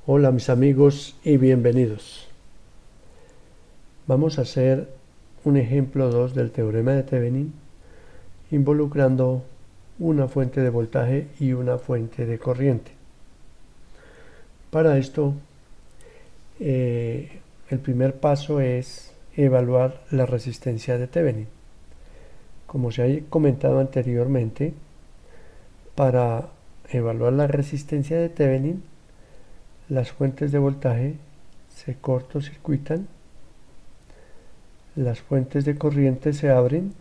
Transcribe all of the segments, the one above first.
Hola mis amigos y bienvenidos. Vamos a hacer un ejemplo 2 del teorema de Thevenin involucrando una fuente de voltaje y una fuente de corriente. Para esto, el primer paso es evaluar la resistencia de Thevenin. Como se ha comentado anteriormente, para evaluar la resistencia de Thevenin, las fuentes de voltaje se cortocircuitan, las fuentes de corriente se abren,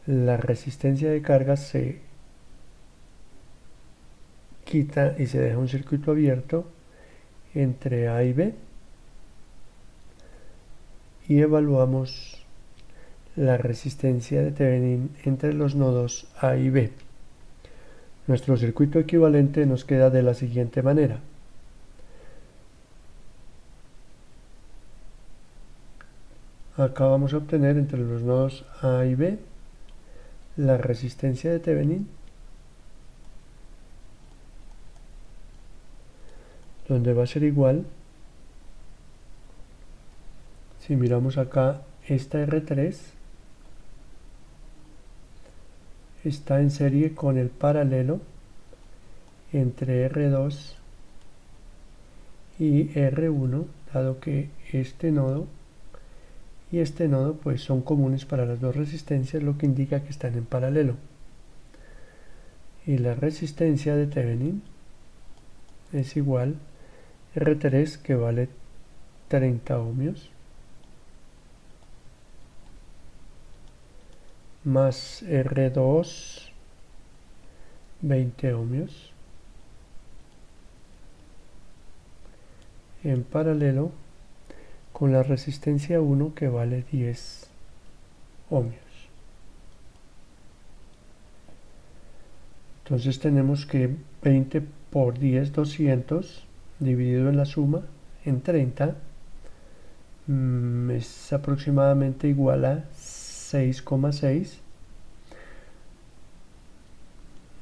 la resistencia de carga se quita y se deja un circuito abierto entre A y B y evaluamos la resistencia de Thevenin entre los nodos A y B. Nuestro circuito equivalente nos queda de la siguiente manera. Acá vamos a obtener entre los nodos A y B la resistencia de Thevenin, donde va a ser igual, si miramos acá, esta R3 está en serie con el paralelo entre R2 y R1, dado que este nodo y este nodo pues son comunes para las dos resistencias, lo que indica que están en paralelo. Y la resistencia de Thevenin es igual R3, que vale 30 ohmios, más R2, 20 ohmios, en paralelo con la resistencia 1, que vale 10 ohmios. Entonces tenemos que 20 por 10, 200, dividido en la suma, en 30, es aproximadamente igual a 6,6,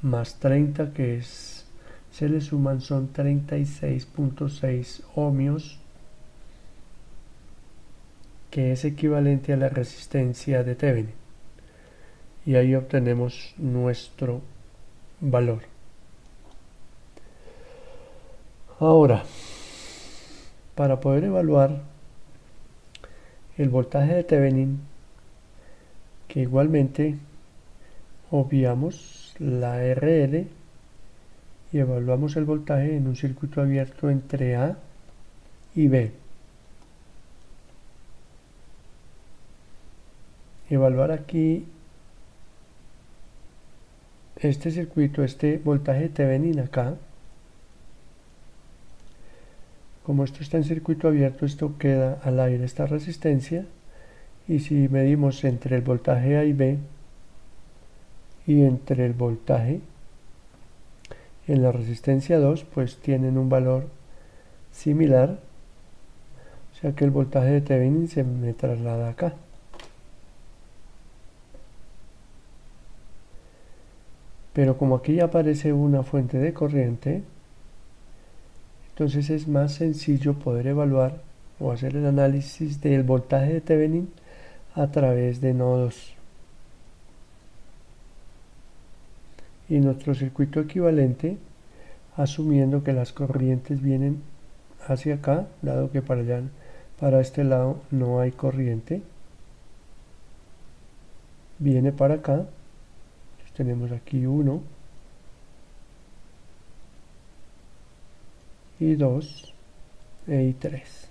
más 30, que se le suman, son 36,6 ohmios, que es equivalente a la resistencia de Thevenin. Y ahí obtenemos nuestro valor. Ahora, para poder evaluar el voltaje de Thevenin, que igualmente obviamos la RL y evaluamos el voltaje en un circuito abierto entre A y B. Evaluar aquí este circuito, este voltaje de Thevenin acá. Como esto está en circuito abierto, esto queda al aire, esta resistencia, y si medimos entre el voltaje A y B y entre el voltaje en la resistencia 2, pues tienen un valor similar, o sea que el voltaje de Thevenin se me traslada acá. Pero como aquí ya aparece una fuente de corriente, entonces es más sencillo poder evaluar o hacer el análisis del voltaje de Thevenin a través de nodos. Y nuestro circuito equivalente, asumiendo que las corrientes vienen hacia acá, dado que para este lado no hay corriente, viene para acá. Entonces tenemos aquí 1 y 2 y 3.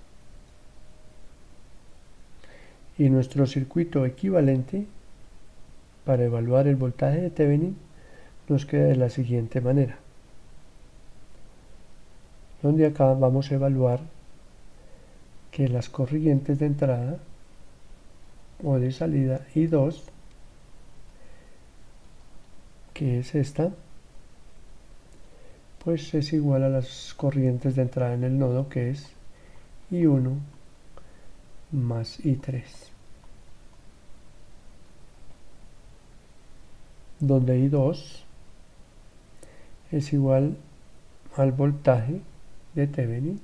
Y nuestro circuito equivalente para evaluar el voltaje de Thevenin nos queda de la siguiente manera, donde acá vamos a evaluar que las corrientes de entrada o de salida I2, que es esta, pues es igual a las corrientes de entrada en el nodo, que es I1 más I3, donde I2 es igual al voltaje de Thevenin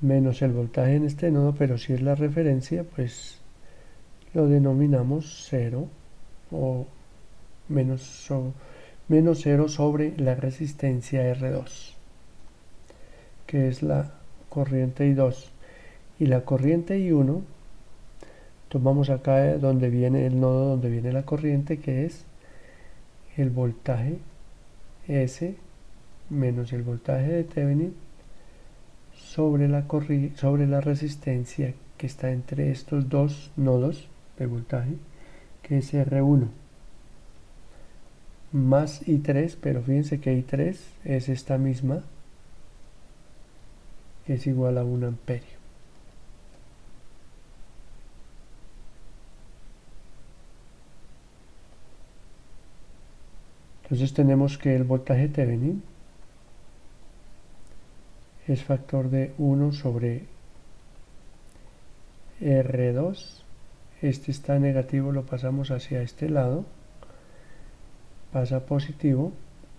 menos el voltaje en este nodo, pero si es la referencia, pues lo denominamos 0 o menos 0 sobre la resistencia R2, que es la corriente I2. Y la corriente I1, tomamos acá donde viene el nodo donde viene la corriente, que es el voltaje S menos el voltaje de Thevenin sobre la resistencia que está entre estos dos nodos de voltaje, que es R1, más I3, pero fíjense que I3 es esta misma, que es igual a 1 amperio. Entonces tenemos que el voltaje Thevenin es factor de 1 sobre R2. Este está negativo, lo pasamos hacia este lado, pasa positivo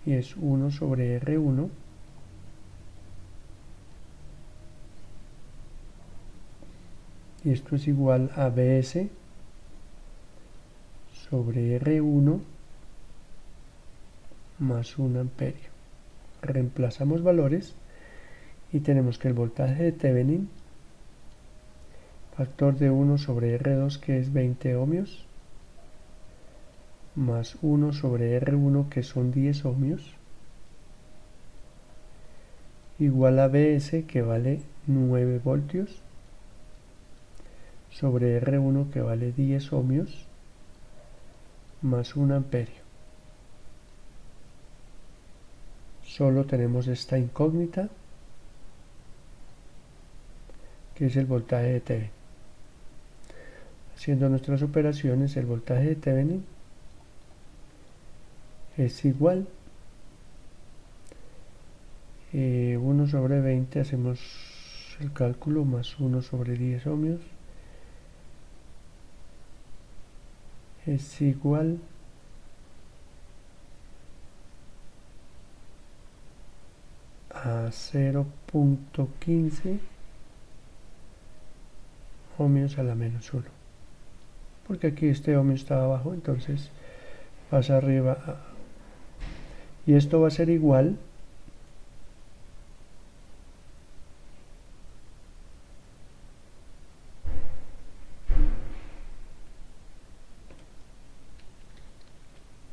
y es 1 sobre R1 y esto es igual a Bs sobre R1 más 1 amperio. Reemplazamos valores y tenemos que el voltaje de Thevenin, factor de 1 sobre R2, que es 20 ohmios, más 1 sobre R1, que son 10 ohmios, igual a Bs, que vale 9 voltios, sobre R1, que vale 10 ohmios, más 1 amperio. Solo tenemos esta incógnita, que es el voltaje de Thevenin. Haciendo nuestras operaciones, el voltaje de Thevenin es igual 1 sobre 20, hacemos el cálculo, más 1 sobre 10 ohmios, es igual a 0.15 ohmios a la menos 1, porque aquí este ohmio estaba abajo, entonces pasa arriba, y esto va a ser igual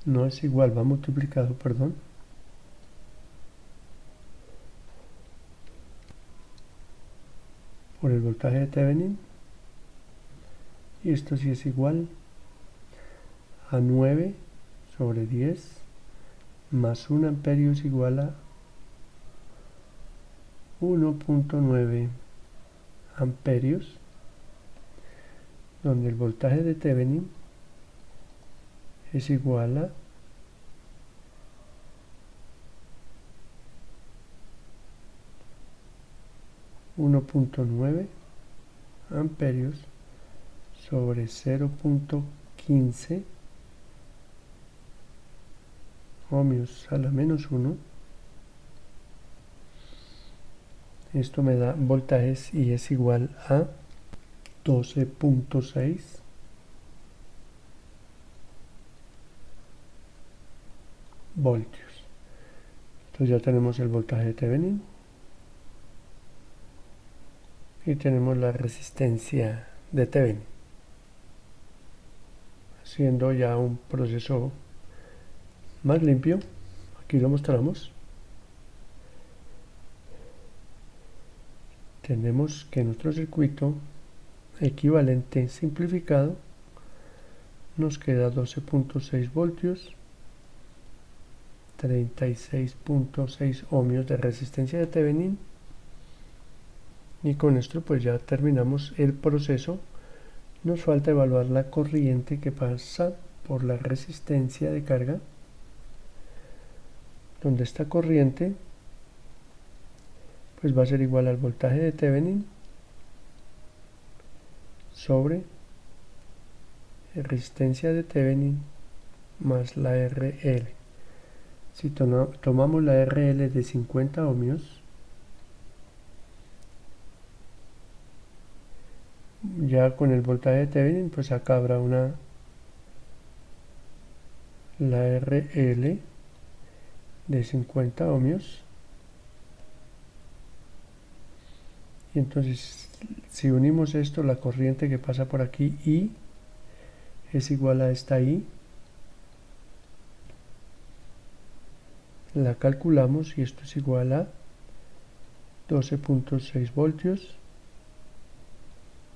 no es igual, va multiplicado, perdón, por el voltaje de Thevenin, y esto sí es igual a 9 sobre 10 más 1 amperio es igual a 1.9 amperios, donde el voltaje de Thevenin es igual a 1.9 amperios sobre 0.15 ohmios a la menos 1. Esto me da voltajes y es igual a 12.6 voltios. Entonces ya tenemos el voltaje de Thevenin y tenemos la resistencia de Thevenin, haciendo ya un proceso más limpio. Aquí lo mostramos. Tenemos que nuestro circuito equivalente simplificado nos queda 12.6 voltios, 36.6 ohmios de resistencia de Thevenin, y con esto pues ya terminamos el proceso. Nos falta evaluar la corriente que pasa por la resistencia de carga, donde esta corriente pues va a ser igual al voltaje de Thevenin sobre resistencia de Thevenin más la RL. Si tomamos la RL de 50 ohmios, ya con el voltaje de Thevenin, pues acá habrá la RL de 50 ohmios. Y entonces, si unimos esto, la corriente que pasa por aquí, I, es igual a esta I. La calculamos y esto es igual a 12.6 voltios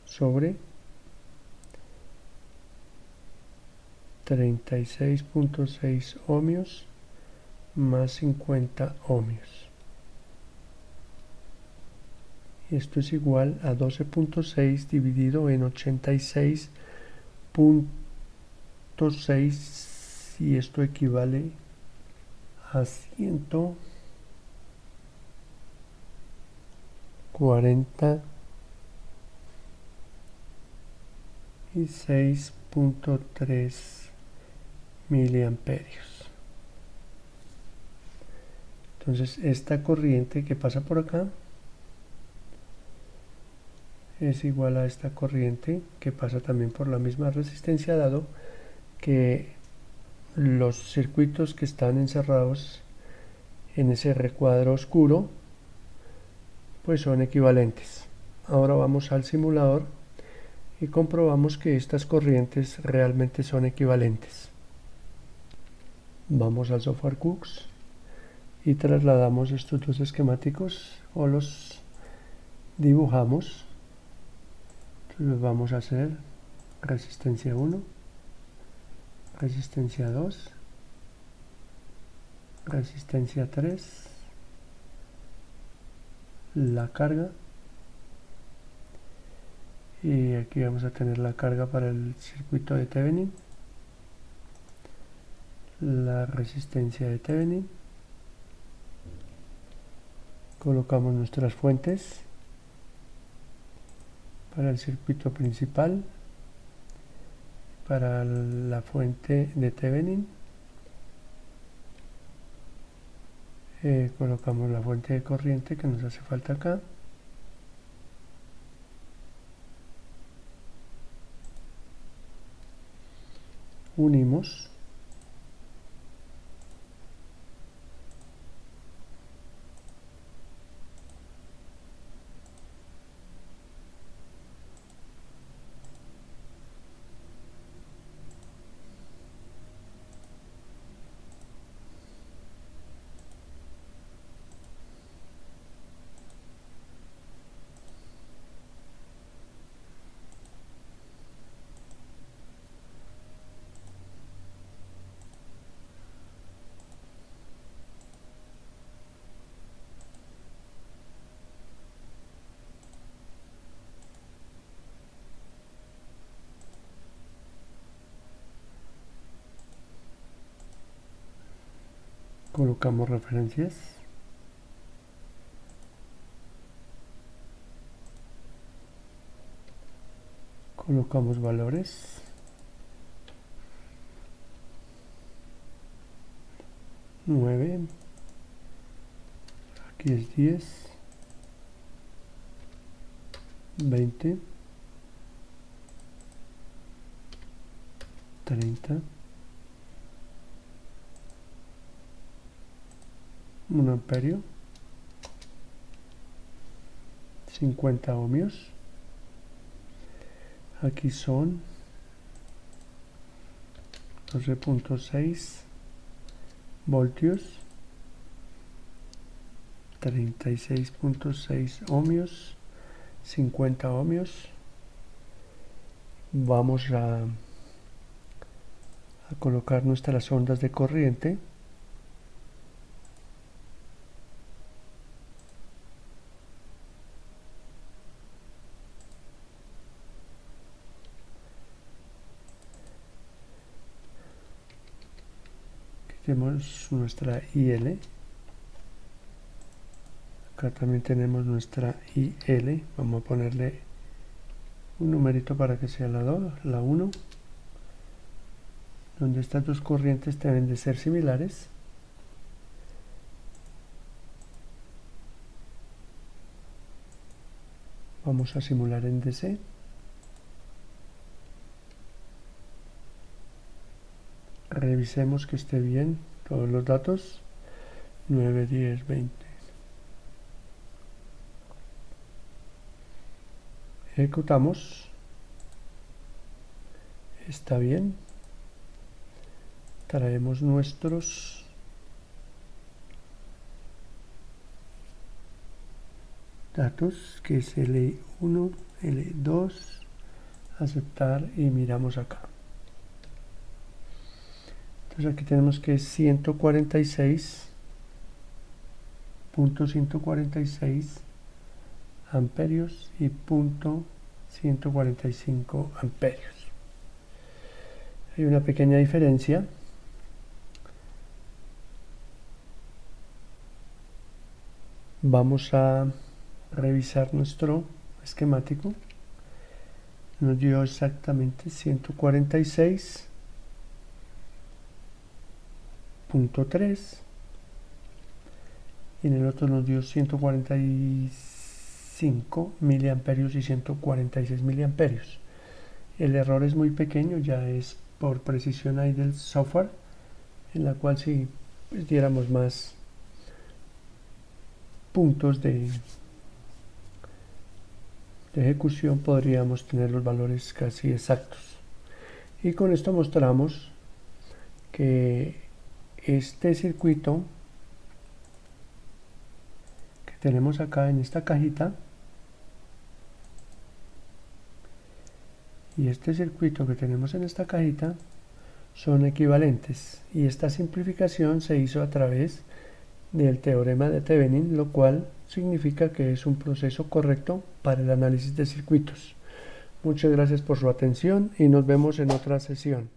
sobre 36.6 ohmios más 50 ohmios. Y esto es igual a 12.6 dividido en 86.6 y esto equivale a 146.3 miliamperios. Entonces esta corriente que pasa por acá es igual a esta corriente que pasa también por la misma resistencia, dado que los circuitos que están encerrados en ese recuadro oscuro pues son equivalentes. Ahora vamos al simulador y comprobamos que estas corrientes realmente son equivalentes. Vamos al software Cooks y trasladamos estos dos esquemáticos o los dibujamos. Entonces vamos a hacer resistencia 1, resistencia 2, resistencia 3, la carga, y aquí vamos a tener la carga para el circuito de Thevenin, la resistencia de Thevenin, colocamos nuestras fuentes para el circuito principal, para la fuente de Thevenin, colocamos la fuente de corriente que nos hace falta acá, unimos colocamos referencias, colocamos valores, nueve, aquí es 10, 20, 30, 1 amperio, 50 ohmios, aquí son 12.6 voltios, 36.6 ohmios, 50 ohmios. Vamos a colocar nuestras ondas de corriente. Tenemos nuestra IL, acá también tenemos nuestra IL, vamos a ponerle un numerito para que sea la 2, la 1, donde estas dos corrientes deben de ser similares. Vamos a simular en DC. Revisemos que esté bien todos los datos. 9, 10, 20. Ejecutamos. Está bien. Traemos nuestros datos, que es L1, L2, aceptar, y miramos acá. Entonces aquí tenemos que es 146.146 amperios y punto 145 amperios. Hay una pequeña diferencia. Vamos a revisar nuestro esquemático. Nos dio exactamente 146.3 y en el otro nos dio 145 miliamperios y 146 miliamperios. El error es muy pequeño, ya es por precisión ahí del software, en la cual si pues, diéramos más puntos de ejecución podríamos tener los valores casi exactos. Y con esto mostramos que este circuito que tenemos acá en esta cajita y este circuito que tenemos en esta cajita son equivalentes, y esta simplificación se hizo a través del teorema de Thevenin, lo cual significa que es un proceso correcto para el análisis de circuitos. Muchas gracias por su atención y nos vemos en otra sesión.